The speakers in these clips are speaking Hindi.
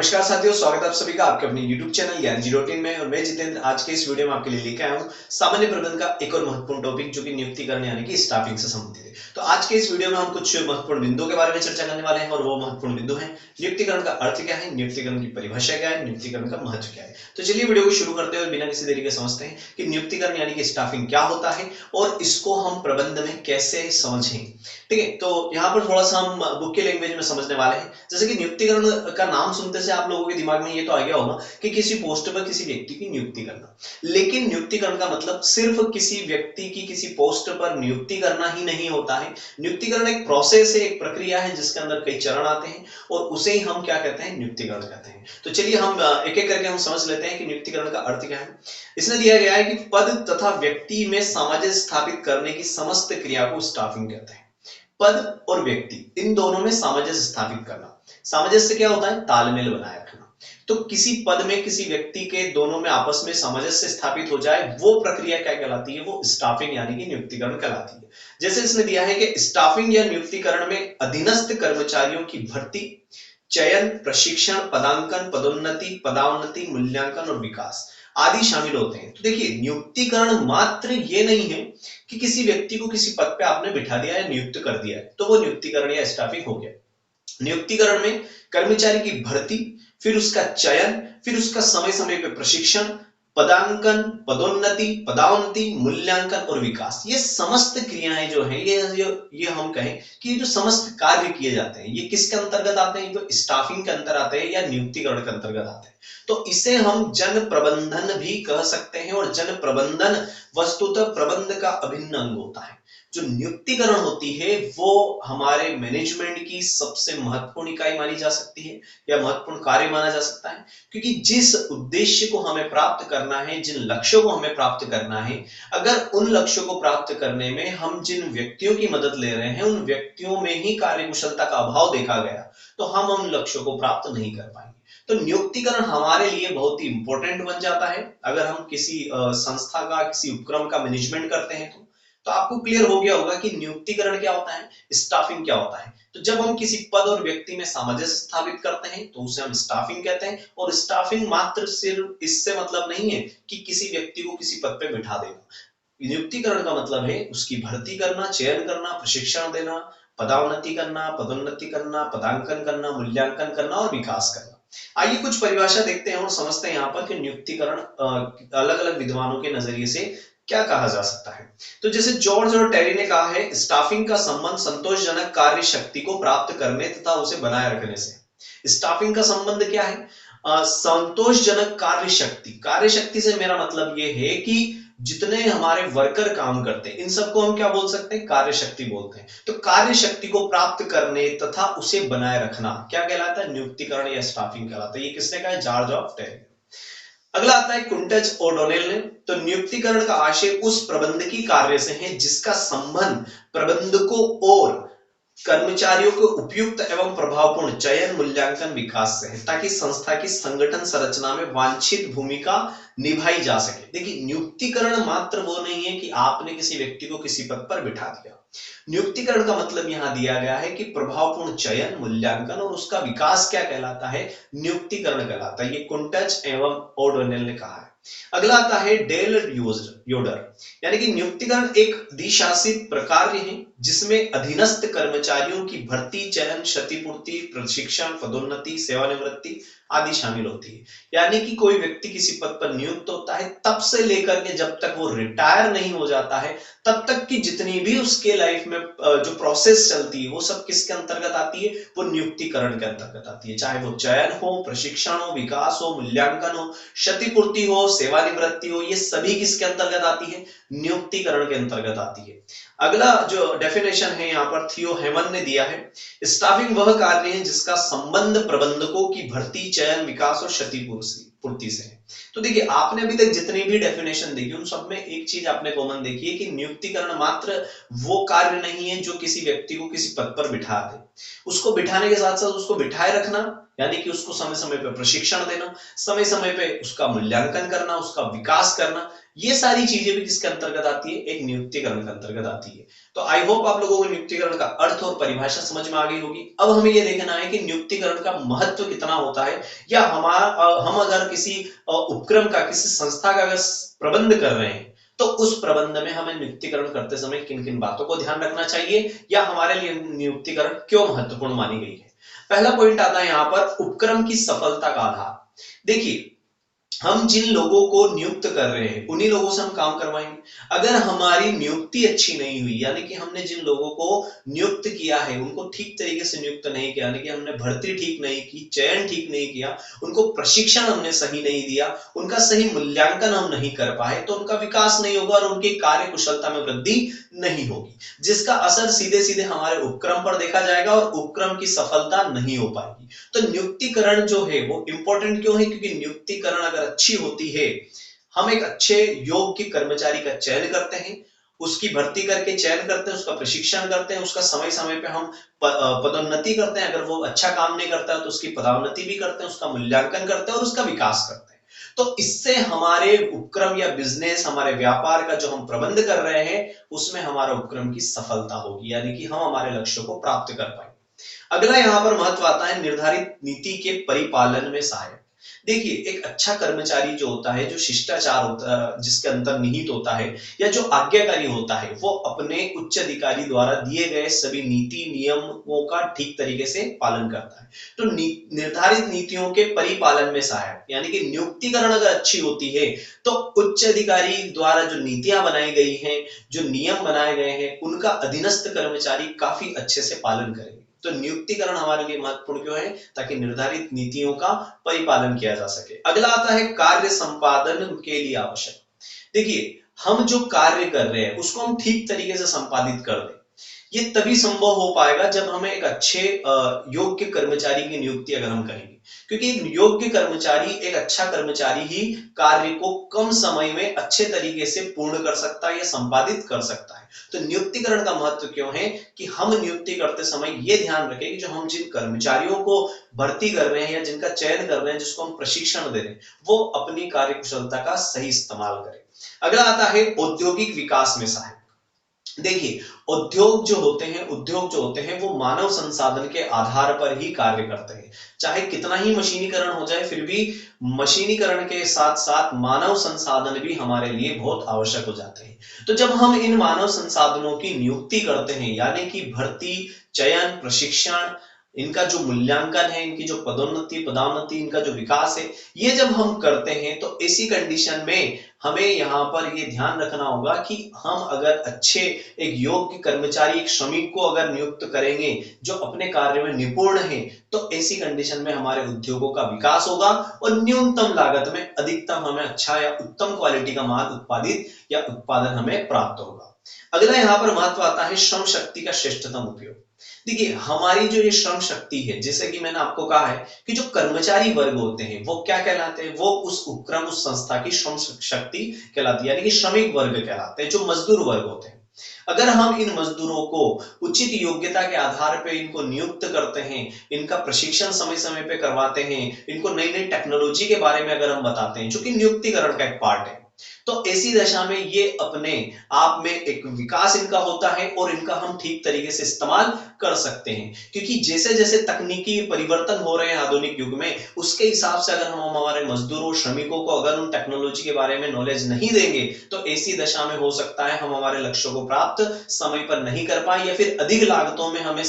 नमस्कार साथियों, स्वागत है आप सभी का आपके अपने YouTube चैनल ज्ञान जी रूटीन में। और मैं जितेंद्र आज के इस वीडियो में आपके लिए लेकर आया हूं सामान्य प्रबंधन का एक और महत्वपूर्ण टॉपिक जो कि नियुक्तिकरण यानी कि स्टाफिंग से संबंधित है। तो आज के इस वीडियो में हम कुछ महत्वपूर्ण बिंदुओं के बारे में चर्चा करने वाले हैं और वो महत्वपूर्ण बिंदु है नियुक्तिकरण का अर्थ क्या है, नियुक्तिकरण की परिभाषा क्या है, नियुक्तिकरण का महत्व क्या है। तो चलिए वीडियो को शुरू करते हैं और बिना किसी देरी के समझते हैं कि नियुक्तिकरण यानी कि स्टाफिंग क्या होता है और इसको हम प्रबंध में कैसे समझें। ठीक है, तो यहाँ पर थोड़ा सा हम बुक के लैंग्वेज में समझने वाले हैं। जैसे कि नियुक्तिकरण का नाम सुनते से आप लोगों के दिमाग में ये तो आ गया होगा कि किसी पोस्ट पर किसी व्यक्ति की नियुक्ति करना। लेकिन नियुक्तिकरण का मतलब सिर्फ किसी व्यक्ति की किसी पोस्ट पर नियुक्ति करना ही नहीं होता है। नियुक्तिकरण एक प्रोसेस है, एक प्रक्रिया है जिसके अंदर कई चरण आते हैं और उसे ही हम क्या कहते हैं, नियुक्तिकरण कहते हैं। तो चलिए हम एक एक करके हम समझ लेते हैं कि नियुक्तिकरण का अर्थ क्या है। इसमें दिया गया है कि पद तथा व्यक्ति में सामंजस्य स्थापित करने की समस्त क्रिया को स्टाफिंग कहते हैं। पद और व्यक्ति इन दोनों में सामंजस्य स्थापित करना। सामंजस्य क्या होता है, तालमेल बनाए रखना। तो किसी पद में किसी व्यक्ति के दोनों में आपस में सामंजस्य स्थापित हो जाए वो प्रक्रिया क्या कहलाती है, वो स्टाफिंग यानी कि नियुक्तिकरण कहलाती है। जैसे इसमें दिया है कि स्टाफिंग या नियुक्तिकरण में अधीनस्थ कर्मचारियों की भर्ती, चयन, प्रशिक्षण, पदांकन, पदोन्नति, पदावनति, मूल्यांकन और विकास आदि शामिल होते हैं। तो देखिए, नियुक्तिकरण मात्र ये नहीं है कि किसी व्यक्ति को किसी पद पे आपने बिठा दिया है, नियुक्त कर दिया है, तो वो नियुक्तिकरण या स्टाफिंग हो गया। नियुक्तिकरण में कर्मचारी की भर्ती, फिर उसका चयन, फिर उसका समय समय पे प्रशिक्षण, पदांकन, पदोन्नति, पदावनति, मूल्यांकन और विकास, ये समस्त क्रियाएं जो है ये हम कहें कि ये जो समस्त कार्य किए जाते हैं ये किसके अंतर्गत आते हैं, तो स्टाफिंग के अंतर आते हैं या नियुक्तिकरण के अंतर्गत आते हैं। तो इसे हम जन प्रबंधन भी कह सकते हैं और जन प्रबंधन वस्तुतः प्रबंध का अभिन्न अंग होता है। जो नियुक्तिकरण होती है वो हमारे मैनेजमेंट की सबसे महत्वपूर्ण इकाई मानी जा सकती है या महत्वपूर्ण कार्य माना जा सकता है, क्योंकि जिस उद्देश्य को हमें प्राप्त करना है, जिन लक्ष्यों को हमें प्राप्त करना है, अगर उन लक्ष्यों को प्राप्त करने में हम जिन व्यक्तियों की मदद ले रहे हैं उन व्यक्तियों में ही कार्यकुशलता का अभाव देखा गया तो हम उन लक्ष्यों को प्राप्त नहीं कर पाएंगे। तो नियुक्तिकरण हमारे लिए बहुत ही इंपॉर्टेंट बन जाता है। अगर हम किसी संस्था का, किसी उपक्रम का मैनेजमेंट करते हैं तो आपको क्लियर हो गया होगा कि नियुक्तिकरण क्या होता है, स्टाफिंग क्या होता है। तो जब हम किसी पद और व्यक्ति में सामंजस्य स्थापित करते हैं तो उसे हम स्टाफिंग कहते हैं। और स्टाफिंग मात्र सिर्फ इससे मतलब नहीं है कि किसी व्यक्ति को किसी पद पे बिठा देना। नियुक्तिकरण का मतलब है उसकी भर्ती करना, चयन करना, प्रशिक्षण देना, पदावनति करना, पदोन्नति करना, पदांकन करना, मूल्यांकन करना और विकास करना। आइए कुछ परिभाषा देखते हैं और समझते हैं यहाँ पर कि नियुक्तिकरण अलग अलग विद्वानों के नजरिए से क्या कहा जा सकता है। तो जैसे जॉर्ज और टेरी ने कहा है, स्टाफिंग का संबंध संतोषजनक कार्य शक्ति को प्राप्त करने तथा उसे बनाए रखने से। स्टाफिंग का संबंध क्या है, संतोषजनक कार्य शक्ति। कार्य शक्ति से मेरा मतलब ये है कि जितने हमारे वर्कर काम करते हैं इन सबको हम क्या बोल सकते हैं, कार्य शक्ति बोलते हैं। तो कार्य शक्ति को प्राप्त करने तथा उसे बनाए रखना क्या कहलाता है, नियुक्तिकरण या स्टाफिंग कहलाता है। ये किसने कहा है, जॉर्ज ऑफ टेरी। अगला आता है कुंटज और डोनेल ने। तो नियुक्तिकरण का आशय उस प्रबंधकीय कार्य से है जिसका संबंध प्रबंधकों और कर्मचारियों के उपयुक्त एवं प्रभावपूर्ण चयन, मूल्यांकन, विकास से है, ताकि संस्था की संगठन संरचना में वांछित भूमिका निभाई जा सके। देखिए, नियुक्तिकरण मात्र वो नहीं है कि आपने किसी व्यक्ति को किसी पद पर बिठा दिया। नियुक्तिकरण का मतलब यहां दिया गया है कि प्रभावपूर्ण चयन, मूल्यांकन और उसका विकास क्या कहलाता है, नियुक्तिकरण कहलाता है। ये कुंटज एवं ओडोनेल ने कहा है। अगला आता है डेल योडर, यानी कि नियुक्तिकरण एक अधिशासित प्रक्रिया है जिसमें अधीनस्थ कर्मचारियों की भर्ती, चयन, क्षतिपूर्ति, प्रशिक्षण, पदोन्नति, सेवानिवृत्ति आदि शामिल होती है। यानी कि कोई व्यक्ति किसी पद पर नियुक्त होता है तब से लेकर के जब तक वो रिटायर नहीं हो जाता है तब तक की जितनी भी उसके लाइफ में जो प्रोसेस चलती है वो सब किसके अंतर्गत आती है, वो नियुक्तिकरण के अंतर्गत आती है। चाहे वो चयन हो, प्रशिक्षण हो, विकास हो, मूल्यांकन हो, क्षतिपूर्ति हो, सेवानिवृत्ति हो, ये सभी किसके अंतर्गत आती है, नियुक्तिकरण के अंतर्गत आती है। अगला जो डेफिनेशन है यहाँ पर थियो हेमन ने दिया है, स्टाफिंग वह कार्य है जिसका संबंध प्रबंधकों की भर्ती, चयन, विकास और क्षतिपूर्ति से है। तो देखिए, आपने अभी तक जितनी भी डेफिनेशन देखी उन सब में एक चीज आपने कॉमन देखी है कि नियुक्तिकरण मात्र वो कार्य नहीं है जो किसी व्यक्ति को किसी पद पर बिठा दे। उसको बिठाने के साथ साथ उसको बिठाए रखना, यानी कि उसको समय समय पे प्रशिक्षण देना, समय समय पे उसका मूल्यांकन करना, उसका विकास करना, ये सारी चीजें भी किसके अंतर्गत आती है, एक नियुक्तिकरण के अंतर्गत आती है। तो आई होप आप लोगों को नियुक्तिकरण का अर्थ और परिभाषा समझ में आ गई होगी। अब हमें यह देखना है कि नियुक्तिकरण का महत्व कितना होता है, या हम अगर किसी उपक्रम का, किसी संस्था का अगर प्रबंध कर रहे हैं, तो उस प्रबंध में हमें नियुक्तिकरण करते समय किन किन बातों को ध्यान रखना चाहिए, या हमारे लिए नियुक्तिकरण क्यों महत्वपूर्ण मानी गई है। पहला पॉइंट आता है यहां पर उपक्रम की सफलता का आधार। देखिए, हम जिन लोगों को नियुक्त कर रहे हैं उन्हीं लोगों से हम काम करवाएंगे। अगर हमारी नियुक्ति अच्छी नहीं हुई, यानी कि हमने जिन लोगों को नियुक्त किया है उनको ठीक तरीके से नियुक्त नहीं किया, यानी कि हमने भर्ती ठीक नहीं की, चयन ठीक नहीं किया, उनको प्रशिक्षण हमने सही नहीं दिया, उनका सही मूल्यांकन हम नहीं कर पाए, तो उनका विकास नहीं होगा और उनकी कार्य कुशलता में वृद्धि नहीं होगी, जिसका असर सीधे सीधे हमारे उपक्रम पर देखा जाएगा और उपक्रम की सफलता नहीं हो पाएगी। तो नियुक्तिकरण जो है वो इंपॉर्टेंट क्यों है, क्योंकि नियुक्तिकरण अगर अच्छी होती है, हम एक अच्छे योग्य कर्मचारी का चयन करते हैं, उसकी भर्ती करके चयन करते हैं, उसका प्रशिक्षण करते हैं, उसका समय समय पे हम पदोन्नति करते हैं, अगर वो अच्छा काम नहीं करता तो उसकी पदोन्नति भी करते हैं, उसका मूल्यांकन करते हैं और उसका विकास करते हैं। तो इससे हमारे उपक्रम या बिजनेस, हमारे व्यापार का जो हम प्रबंध कर रहे हैं, उसमें हमारा उपक्रम की सफलता होगी, यानी कि हम हमारे लक्ष्यों को प्राप्त कर पाएंगे। अगला यहां पर महत्व आता है निर्धारित नीति के परिपालन में सहायक। देखिए, एक अच्छा कर्मचारी जो होता है, जो शिष्टाचार होता है, जिसके अंदर निहित होता है, या जो आज्ञाकारी होता है, वो अपने उच्च अधिकारी द्वारा दिए गए सभी नीति नियमों का ठीक तरीके से पालन करता है। तो निर्धारित नीतियों के परिपालन में सहायक, यानी कि नियुक्तिकरण अगर अच्छी होती है तो उच्च अधिकारी द्वारा जो नीतियां बनाई गई हैं, जो नियम बनाए गए हैं, उनका अधीनस्थ कर्मचारी काफी अच्छे से पालन करेंगे। तो नियुक्तिकरण हमारे लिए महत्वपूर्ण क्यों है, ताकि निर्धारित नीतियों का परिपालन किया जा सके। अगला आता है कार्य संपादन के लिए आवश्यक। देखिए, हम जो कार्य कर रहे हैं उसको हम ठीक तरीके से संपादित कर दें, ये तभी संभव हो पाएगा जब हमें एक अच्छे योग्य कर्मचारी की नियुक्ति अगर हम करेंगे, क्योंकि एक योग्य कर्मचारी, एक अच्छा कर्मचारी ही कार्य को कम समय में अच्छे तरीके से पूर्ण कर सकता है या संपादित कर सकता है। तो नियुक्तिकरण का महत्व क्यों है कि हम नियुक्ति करते समय ये ध्यान रखें कि जो हम जिन कर्मचारियों को भर्ती कर रहे हैं या जिनका चयन कर रहे हैं, जिसको हम प्रशिक्षण दे रहे हैं, वो अपनी कार्य कुशलता का सही इस्तेमाल करें। अगला आता है औद्योगिक विकास में सहायक। देखिए, उद्योग जो होते हैं वो मानव संसाधन के आधार पर ही कार्य करते हैं। चाहे कितना ही मशीनीकरण हो जाए, फिर भी मशीनीकरण के साथ साथ मानव संसाधन भी हमारे लिए बहुत आवश्यक हो जाते हैं। तो जब हम इन मानव संसाधनों की नियुक्ति करते हैं, यानी कि भर्ती, चयन, प्रशिक्षण, इनका जो मूल्यांकन है, इनकी जो पदोन्नति, इनका जो विकास है, ये जब हम करते हैं, तो ऐसी कंडीशन में हमें यहाँ पर ये ध्यान रखना होगा कि हम अगर अच्छे एक योग्य कर्मचारी, एक श्रमिक को अगर नियुक्त करेंगे जो अपने कार्य में निपुण है, तो ऐसी कंडीशन में हमारे उद्योगों का विकास होगा और न्यूनतम लागत में अधिकतम हमें अच्छा या उत्तम क्वालिटी का माल उत्पादित या उत्पादन हमें प्राप्त होगा। अगला यहाँ पर महत्व आता है श्रम शक्ति का श्रेष्ठतम उपयोग। देखिए, हमारी जो ये श्रम शक्ति है, जैसे कि मैंने आपको कहा है कि जो कर्मचारी वर्ग होते हैं वो क्या कहलाते हैं, वो उस उपक्रम, उस संस्था की श्रम शक्ति कहलाती है, यानी कि श्रमिक वर्ग कहलाते हैं, जो मजदूर वर्ग होते हैं। अगर हम इन मजदूरों को उचित योग्यता के आधार पर इनको नियुक्त करते हैं, इनका प्रशिक्षण समय समय पे करवाते हैं, इनको नई नई टेक्नोलॉजी के बारे में अगर हम बताते हैं, जो कि नियुक्तिकरण का एक पार्ट है, तो ऐसी दशा में ये अपने आप में एक विकास इनका होता है और इनका हम ठीक तरीके से इस्तेमाल कर सकते हैं। क्योंकि जैसे जैसे तकनीकी परिवर्तन हो रहे हैं आधुनिक युग में, उसके हिसाब से अगर हम हमारे मजदूरों, श्रमिकों को अगर उन टेक्नोलॉजी के बारे में नॉलेज नहीं देंगे, तो ऐसी दशा में हो सकता है हम हमारे लक्ष्यों को प्राप्त समय पर नहीं कर पाए, या फिर अधिक लागतों में हमें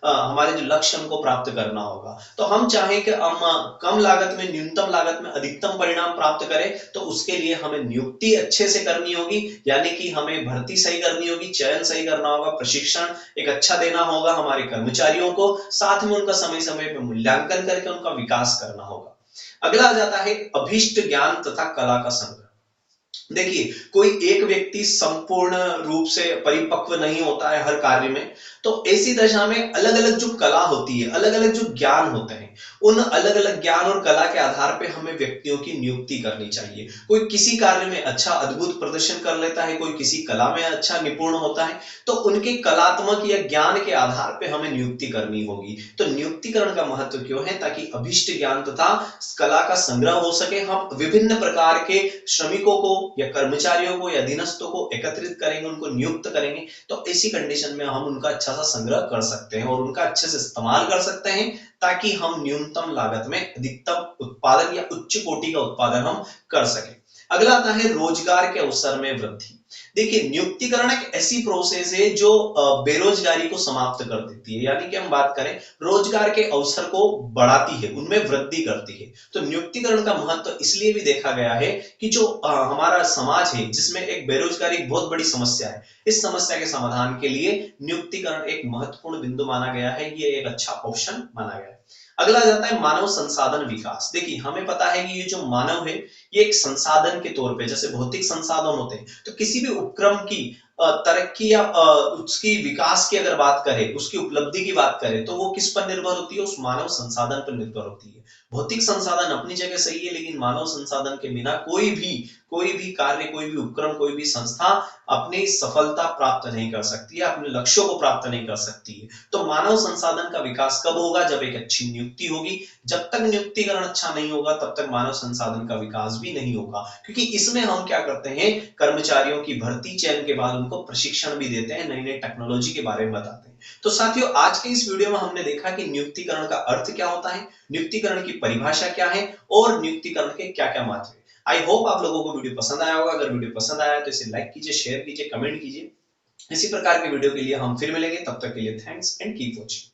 हमारे जो लक्ष्य को प्राप्त करना होगा। तो हम चाहें कि हम कम लागत में, न्यूनतम लागत में अधिकतम परिणाम प्राप्त करें, तो उसके लिए हमें नियुक्ति अच्छे से करनी होगी, यानी कि हमें भर्ती सही करनी होगी, चयन सही करना होगा, प्रशिक्षण एक अच्छा देना होगा हमारे कर्मचारियों को, साथ में उनका समय समय पर मूल्यांकन करके उनका विकास करना होगा। अगला आ जाता है अभीष्ट ज्ञान तथा कला का संग्रह। देखिए, कोई एक व्यक्ति संपूर्ण रूप से परिपक्व नहीं होता है हर कार्य में, तो ऐसी दशा में अलग अलग जो कला होती है, अलग अलग जो ज्ञान होते हैं, उन अलग अलग ज्ञान और कला के आधार पे हमें व्यक्तियों की नियुक्ति करनी चाहिए। कोई किसी कार्य में अच्छा अद्भुत प्रदर्शन कर लेता है, कोई किसी कला में अच्छा निपुण होता है, तो उनके कलात्मक या ज्ञान के आधार पे हमें नियुक्ति करनी होगी। तो नियुक्तिकरण का महत्व क्यों है? ताकि अभिष्ट ज्ञान तथा कला का संग्रह हो सके। हम विभिन्न प्रकार के श्रमिकों को या कर्मचारियों को या अधीनस्थों को एकत्रित करेंगे, उनको नियुक्त करेंगे, तो ऐसी कंडीशन में हम उनका अच्छा सा संग्रह कर सकते हैं और उनका अच्छे से इस्तेमाल कर सकते हैं, ताकि हम न्यूनतम लागत में अधिकतम उत्पादन या उच्च कोटि का उत्पादन हम कर सकें। अगला आता है रोजगार के अवसर में वृद्धि। देखिए, नियुक्तिकरण एक ऐसी प्रोसेस है जो बेरोजगारी को समाप्त कर देती है, यानी कि हम बात करें रोजगार के अवसर को बढ़ाती है, उनमें वृद्धि करती है। तो नियुक्तिकरण का महत्व इसलिए भी देखा गया है कि जो हमारा समाज है जिसमें एक बेरोजगारी एक बहुत बड़ी समस्या है, इस समस्या के समाधान के लिए नियुक्तिकरण एक महत्वपूर्ण बिंदु माना गया है, ये एक अच्छा ऑप्शन माना गया है। अगला जाता है मानव संसाधन विकास। देखिए, हमें पता है कि ये जो मानव है, ये एक संसाधन के तौर पे, जैसे भौतिक संसाधन होते हैं, तो किसी भी उपक्रम की तरक्की या उसकी विकास की अगर बात करें, उसकी उपलब्धि की बात करें, तो वो किस पर निर्भर होती है? उस मानव संसाधन पर निर्भर होती है। भौतिक संसाधन अपनी जगह सही है, लेकिन मानव संसाधन के बिना कोई भी कार्य, कोई भी उपक्रम, कोई भी संस्था अपनी सफलता प्राप्त नहीं कर सकती है, अपने लक्ष्यों को प्राप्त नहीं कर सकती है। तो मानव संसाधन का विकास कब होगा? जब एक अच्छी नियुक्ति होगी। जब तक नियुक्तिकरण अच्छा नहीं होगा, तब तक मानव संसाधन का विकास भी नहीं होगा, क्योंकि इसमें हम क्या करते हैं, कर्मचारियों की भर्ती चयन के बाद उनको प्रशिक्षण भी देते हैं, नई नई टेक्नोलॉजी के बारे में बताते हैं। तो साथियों, आज के इस वीडियो में हमने देखा कि नियुक्तिकरण का अर्थ क्या होता है, नियुक्तिकरण की परिभाषा क्या है और नियुक्तिकरण के क्या क्या महत्व है। आई होप आप लोगों को वीडियो पसंद आया होगा। अगर वीडियो पसंद आया तो इसे लाइक कीजिए, शेयर कीजिए, कमेंट कीजिए। इसी प्रकार के वीडियो के लिए हम फिर मिलेंगे, तब तक के लिए थैंक्स एंड कीप वॉचिंग।